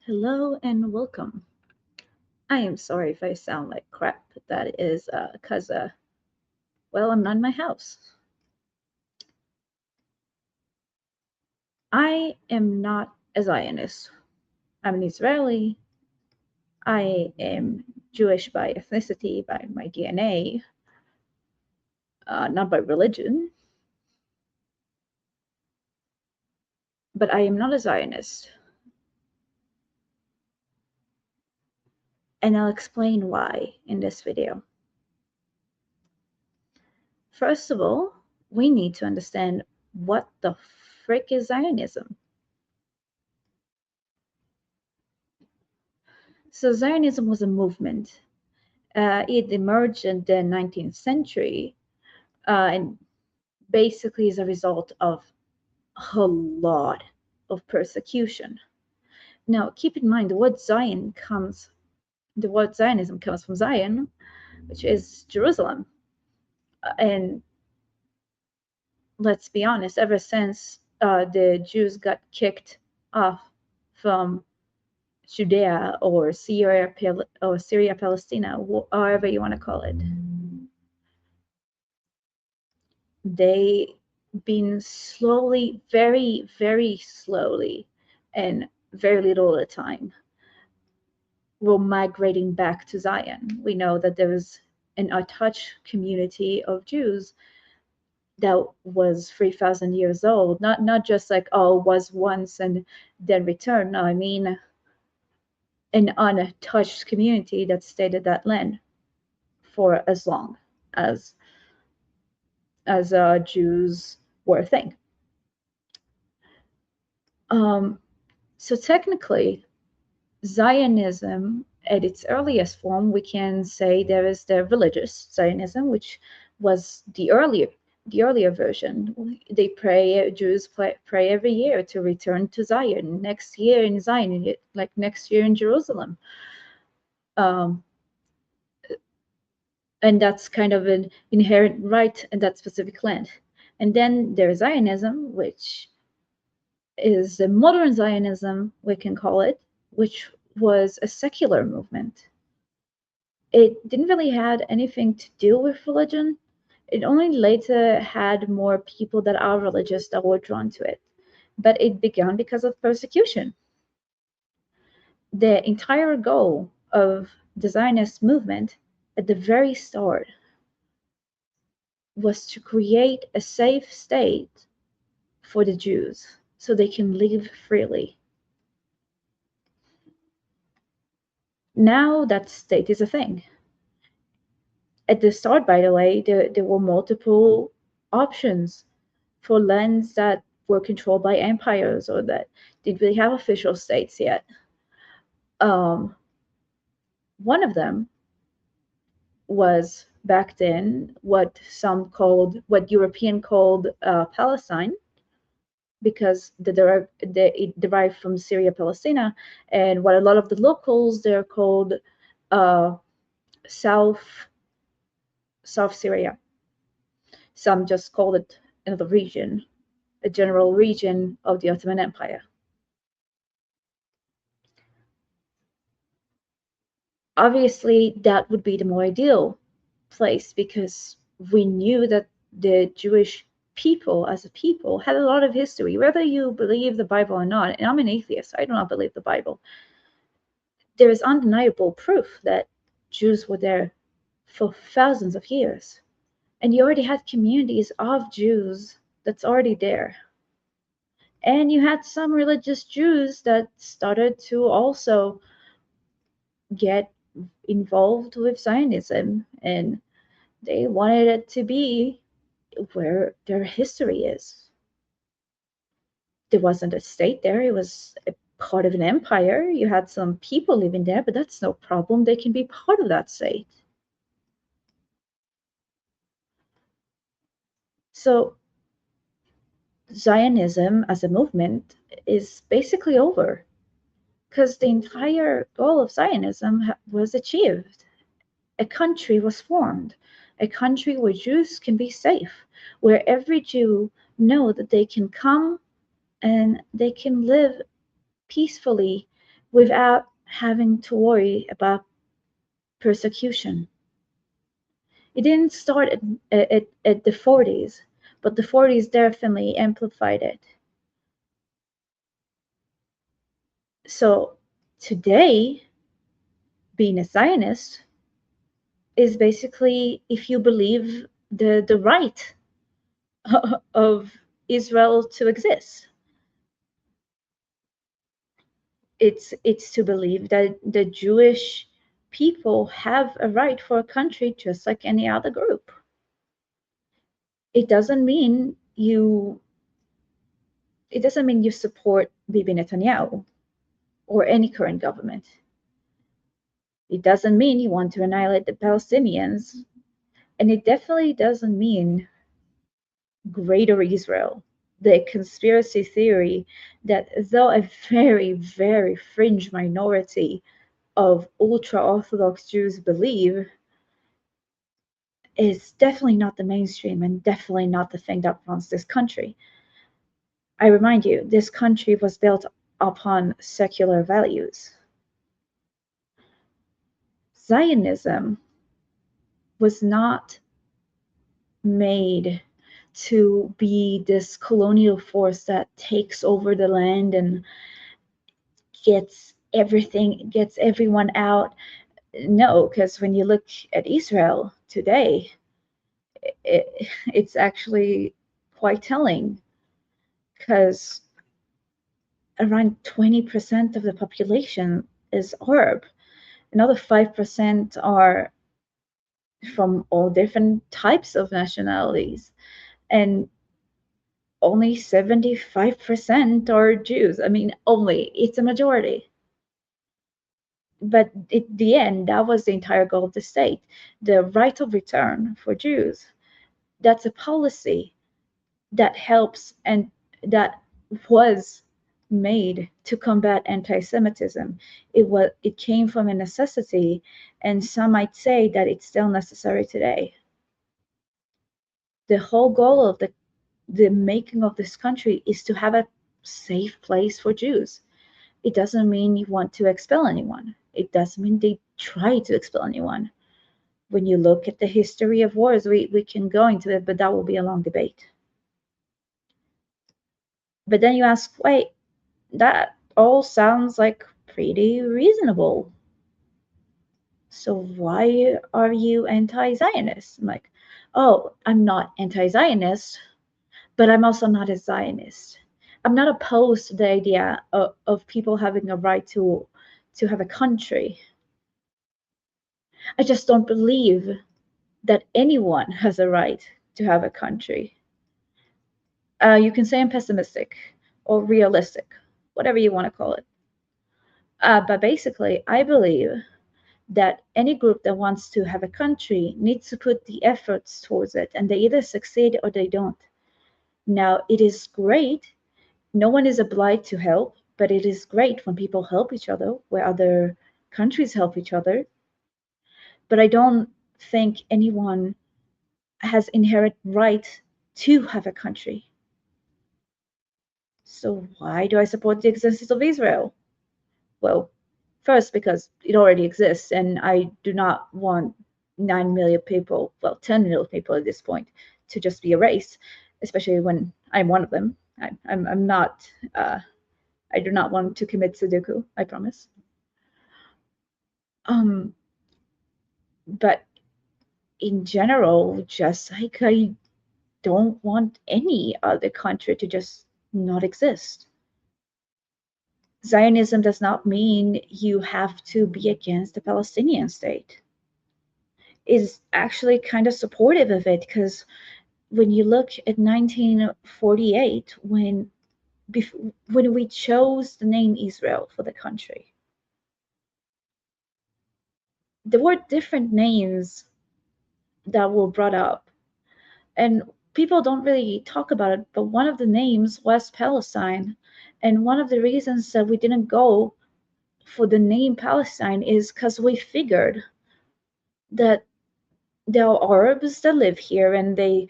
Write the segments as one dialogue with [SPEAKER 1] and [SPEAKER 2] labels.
[SPEAKER 1] Hello and welcome. I am sorry if I sound like crap. That is because, well, I'm not in my house. I am not a Zionist. I'm an Israeli. I am Jewish by ethnicity, by my DNA, not by religion. But I am not a Zionist. And I'll explain why in this video. First of all, we need to understand what the frick is Zionism. So Zionism was a movement. It emerged in the 19th century and basically is a result of a lot of persecution. Now, keep in mind the word Zionism comes from Zion, which is Jerusalem. And let's be honest, ever since the Jews got kicked off from Judea or Syria, Palestina, however you want to call it, they been slowly, very, very slowly, and very little at a time, were migrating back to Zion. We know that there was an untouched community of Jews that was 3,000 years old, not just like, oh, was once and then returned. No, I mean an untouched community that stayed at that land for as long as Jews were a thing. So technically, Zionism, at its earliest form, we can say there is the religious Zionism, which was the earlier version. They pray, Jews pray every year to return to Zion. Next year in Zion, like next year in Jerusalem. And that's kind of an inherent right in that specific land. And then there's Zionism, which is a modern Zionism, we can call it, which was a secular movement. It didn't really had anything to do with religion. It only later had more people that are religious that were drawn to it. But it began because of persecution. The entire goal of the Zionist movement at the very start was to create a safe state for the Jews so they can live freely. Now that state is a thing. At the start, by the way, there were multiple options for lands that were controlled by empires or that didn't really have official states yet. One of them was back then what European called Palestine, because it derived from Syria, Palestina, and what a lot of the locals, they're called South Syria. Some just called it another region, a general region of the Ottoman Empire. Obviously, that would be the more ideal place because we knew that the Jewish people as a people had a lot of history, whether you believe the Bible or not. And I'm an atheist, I do not believe the Bible. There is undeniable proof that Jews were there for thousands of years. And you already had communities of Jews that's already there. And you had some religious Jews that started to also get involved with Zionism, and they wanted it to be where their history is. There wasn't a state there, it was a part of an empire. You had some people living there, but that's no problem. They can be part of that state. So Zionism as a movement is basically over because the entire goal of Zionism was achieved. A country was formed, a country where Jews can be safe, where every Jew know that they can come and they can live peacefully without having to worry about persecution. It didn't start at the 40s, but the 40s definitely amplified it. So today, being a Zionist is basically if you believe the right of Israel to exist. It's to believe that the Jewish people have a right for a country just like any other group. It doesn't mean you support Bibi Netanyahu or any current government. It doesn't mean you want to annihilate the Palestinians, and it definitely doesn't mean Greater Israel. The conspiracy theory that though a very, very fringe minority of ultra-Orthodox Jews believe, is definitely not the mainstream and definitely not the thing that runs this country. I remind you, this country was built upon secular values. Zionism was not made to be this colonial force that takes over the land and gets everyone out. No, because when you look at Israel today, it's actually quite telling, because around 20% of the population is Arab. Another 5% are from all different types of nationalities, and only 75% are Jews. I mean, only, it's a majority. But at the end, that was the entire goal of the state, the right of return for Jews. That's a policy that helps and that was made to combat anti-Semitism. It came from a necessity, and some might say that it's still necessary today. The whole goal of the making of this country is to have a safe place for Jews. It doesn't mean you want to expel anyone. It doesn't mean they try to expel anyone. When you look at the history of wars, we can go into it, but that will be a long debate. But then you ask, wait, that all sounds like pretty reasonable. So why are you anti-Zionist? I'm like, oh, I'm not anti-Zionist, but I'm also not a Zionist. I'm not opposed to the idea of people having a right to have a country. I just don't believe that anyone has a right to have a country. You can say I'm pessimistic or realistic, whatever you want to call it. But basically, I believe that any group that wants to have a country needs to put the efforts towards it, and they either succeed or they don't. Now, it is great. No one is obliged to help, but it is great when people help each other, where other countries help each other. But I don't think anyone has inherent right to have a country. So why do I support the existence of Israel? Well, first, because it already exists, and I do not want 9 million people, well, 10 million people at this point, to just be erased, especially when I'm one of them. I'm not, I do not want to commit Sudoku, I promise. But in general, just like I don't want any other country to just not exist. Zionism does not mean you have to be against the Palestinian state. Is actually kind of supportive of it, because when you look at 1948, when we chose the name Israel for the country, there were different names that were brought up, and people don't really talk about it, but one of the names was Palestine. And one of the reasons that we didn't go for the name Palestine is because we figured that there are Arabs that live here, and they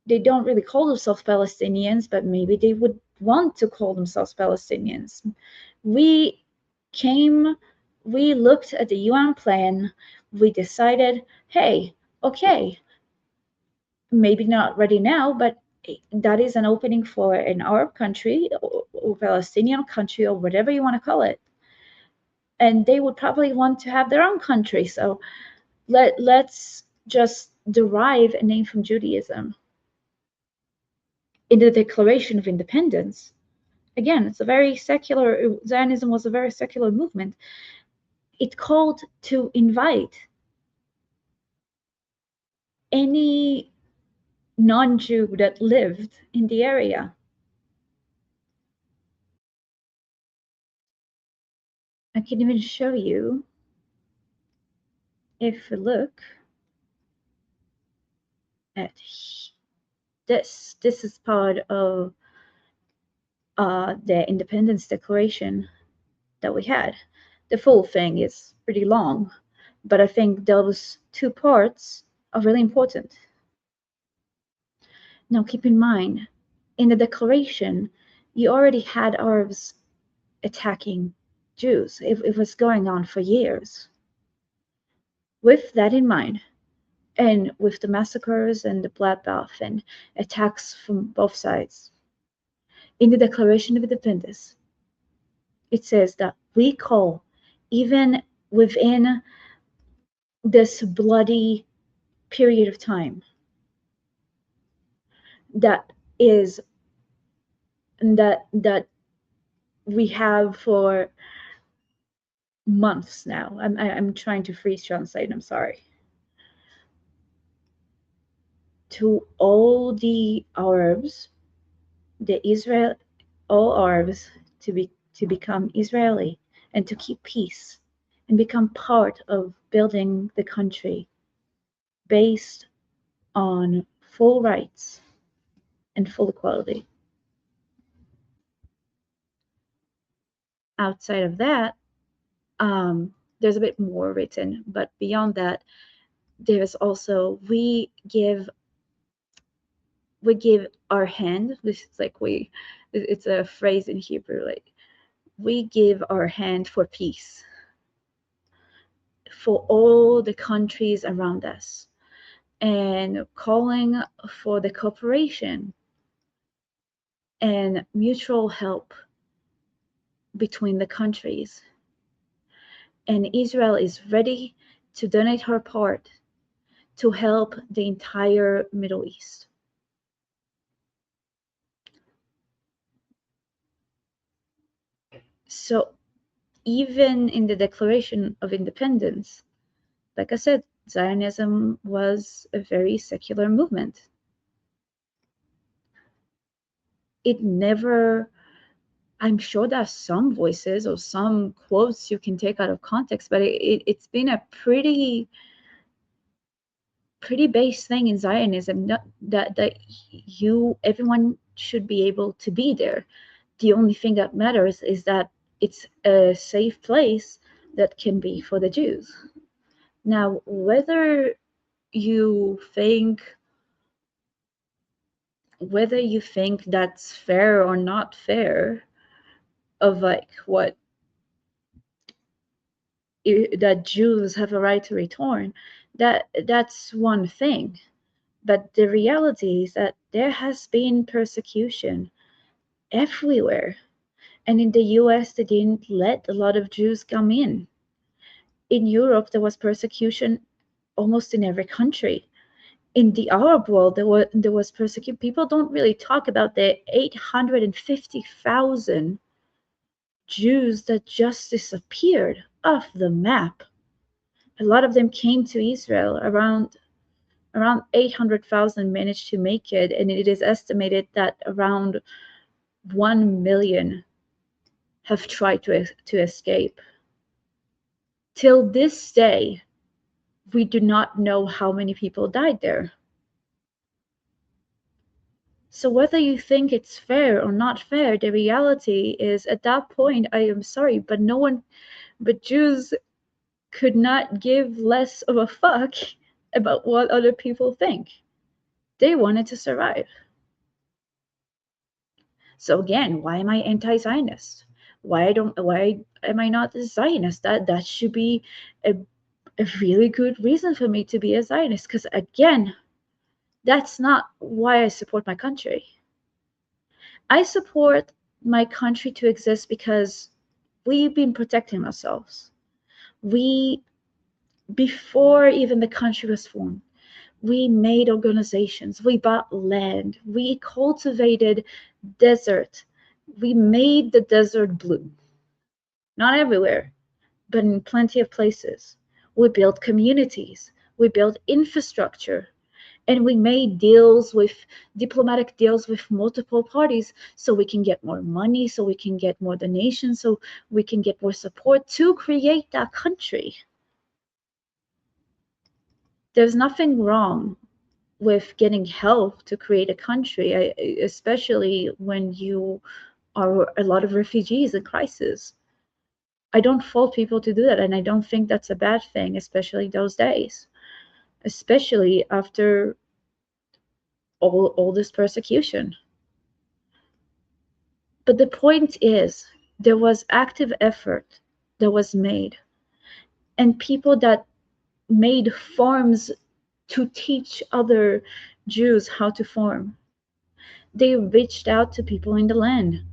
[SPEAKER 1] don't really call themselves Palestinians, but maybe they would want to call themselves Palestinians. We came, we looked at the UN plan, we decided, hey, okay, maybe not ready now, but that is an opening for an Arab country or Palestinian country or whatever you want to call it. And they would probably want to have their own country. So let's just derive a name from Judaism. In the Declaration of Independence, again, it's a very secular, Zionism was a very secular movement. It called to invite any non-Jew that lived in the area. I can even show you, if we look at this is part of the Independence Declaration that we had. The full thing is pretty long, but I think those two parts are really important. Now keep in mind, in the Declaration, you already had Arabs attacking Jews. It was going on for years. With that in mind, and with the massacres and the bloodbath and attacks from both sides, in the Declaration of Independence, it says that we call, even within this bloody period of time that is that we have for months now. I'm trying to freeze translate, I'm sorry. To all the Arabs, all Arabs to become Israeli and to keep peace and become part of building the country based on full rights and full equality. Outside of that, there's a bit more written, but beyond that, there's also we give our hand. This is like it's a phrase in Hebrew, like we give our hand for peace for all the countries around us, and calling for the cooperation and mutual help between the countries. And Israel is ready to donate her part to help the entire Middle East. So even in the Declaration of Independence, like I said, Zionism was a very secular movement. It never, I'm sure there's some voices or some quotes you can take out of context, but it's been a pretty base thing in Zionism that everyone should be able to be there. The only thing that matters is that it's a safe place that can be for the Jews. Now, whether you think that's fair or not fair, of like what that Jews have a right to return, that's one thing. But the reality is that there has been persecution everywhere. And in the US, they didn't let a lot of Jews come in. In Europe, there was persecution almost in every country. In the Arab world, there was persecution. People don't really talk about the 850,000 Jews that just disappeared off the map. A lot of them came to Israel. Around 800,000 managed to make it, and it is estimated that around 1 million have tried to escape. Till this day, we do not know how many people died there. So whether you think it's fair or not fair, the reality is at that point, I am sorry, but Jews could not give less of a fuck about what other people think. They wanted to survive. So again, why am I anti-Zionist? Why am I not a Zionist? That should be a really good reason for me to be a Zionist, because again, that's not why I support my country. I support my country to exist because we've been protecting ourselves. We, before even the country was formed, we made organizations, we bought land, we cultivated desert, we made the desert blue. Not everywhere, but in plenty of places. We built communities, we built infrastructure, and we made diplomatic deals with multiple parties so we can get more money, so we can get more donations, so we can get more support to create that country. There's nothing wrong with getting help to create a country, especially when you are a lot of refugees in crisis. I don't fault people to do that, and I don't think that's a bad thing, especially those days, especially after all this persecution. But the point is, there was active effort that was made, and people that made farms to teach other Jews how to farm. They reached out to people in the land.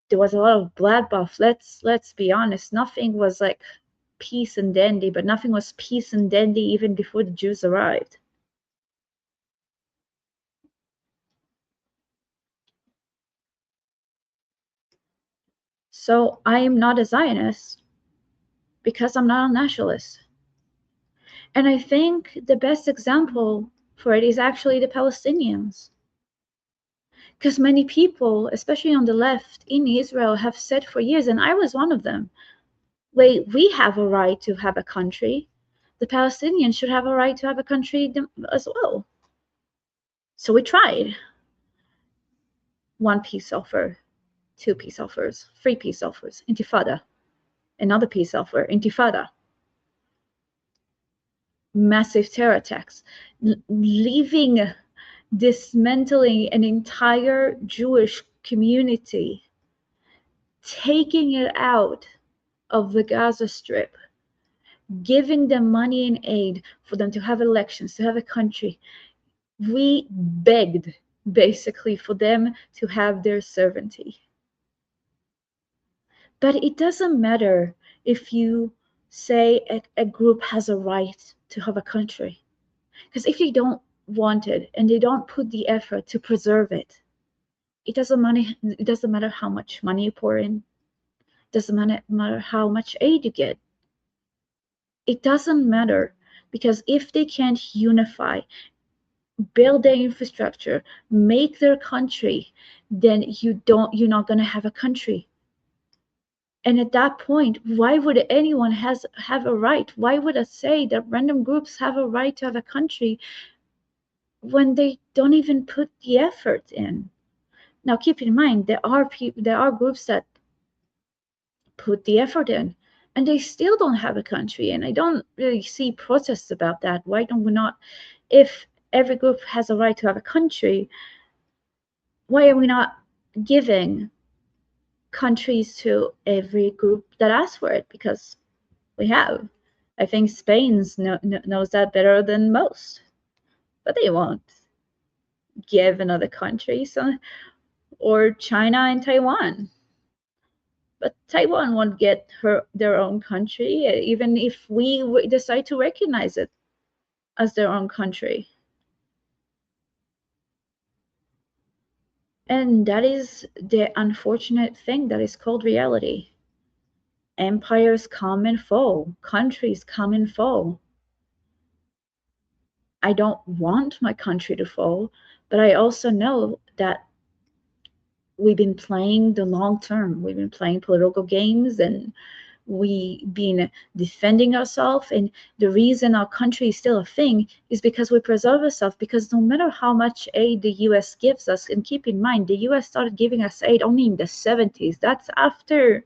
[SPEAKER 1] There was a lot of bloodbath. Let's be honest. Nothing was like peace and dandy, but nothing was peace and dandy even before the Jews arrived. So I am not a Zionist because I'm not a nationalist. And I think the best example for it is actually the Palestinians. Because many people, especially on the left in Israel, have said for years, and I was one of them, wait, we have a right to have a country. The Palestinians should have a right to have a country as well. So we tried. One peace offer, two peace offers, three peace offers, intifada, another peace offer, intifada, massive terror attacks, leaving, dismantling an entire Jewish community, taking it out of the Gaza Strip, giving them money and aid for them to have elections, to have a country. We begged basically for them to have their sovereignty. But it doesn't matter if you say a group has a right to have a country, because if they don't want it and they don't put the effort to preserve it, it doesn't matter how much money you pour in, it doesn't matter how much aid you get. It doesn't matter, because if they can't unify, build their infrastructure, make their country, then you're not going to have a country. And at that point, why would anyone have a right? Why would I say that random groups have a right to have a country when they don't even put the effort in? Now, keep in mind, there are groups that put the effort in, and they still don't have a country. And I don't really see protests about that. Why don't we not? If every group has a right to have a country, why are we not giving countries to every group that asks for it? Because we have. I think Spain knows that better than most, but they won't give another country, or China and Taiwan. But Taiwan won't get their own country, even if we decide to recognize it as their own country. And that is the unfortunate thing that is called reality. Empires come and fall, countries come and fall. I don't want my country to fall, but I also know that we've been playing the long term. We've been playing political games, and we've been defending ourselves. And the reason our country is still a thing is because we preserve ourselves, because no matter how much aid the US gives us, and keep in mind, the US started giving us aid only in the 70s. That's after,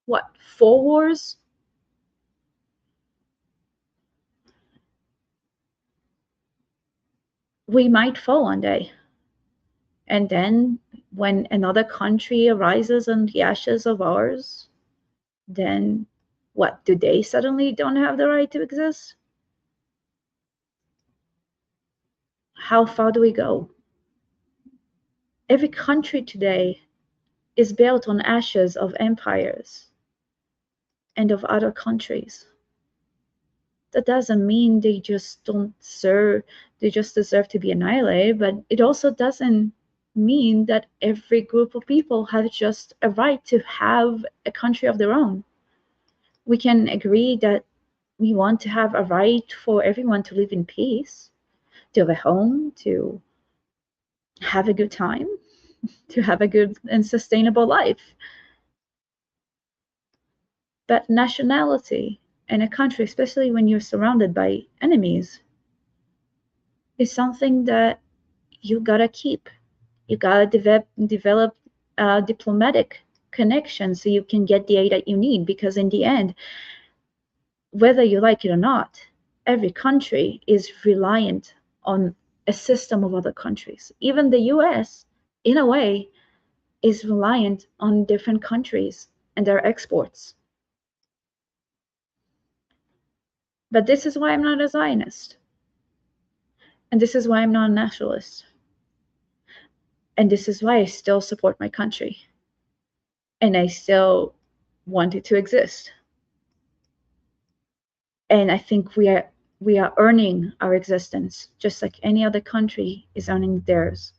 [SPEAKER 1] what, 4 wars? We might fall one day. And then when another country arises on the ashes of ours, then what? Do they suddenly don't have the right to exist? How far do we go? Every country today is built on ashes of empires and of other countries. That doesn't mean they just don't serve, they just deserve to be annihilated, but it also doesn't mean that every group of people have just a right to have a country of their own. We can agree that we want to have a right for everyone to live in peace, to have a home, to have a good time, to have a good and sustainable life. But nationality in a country, especially when you're surrounded by enemies, is something that you gotta keep. You gotta develop diplomatic connections so you can get the aid that you need. Because in the end, whether you like it or not, every country is reliant on a system of other countries. Even the US, in a way, is reliant on different countries and their exports. But this is why I'm not a Zionist. And this is why I'm not a nationalist. And this is why I still support my country. And I still want it to exist. And I think we are earning our existence just like any other country is earning theirs.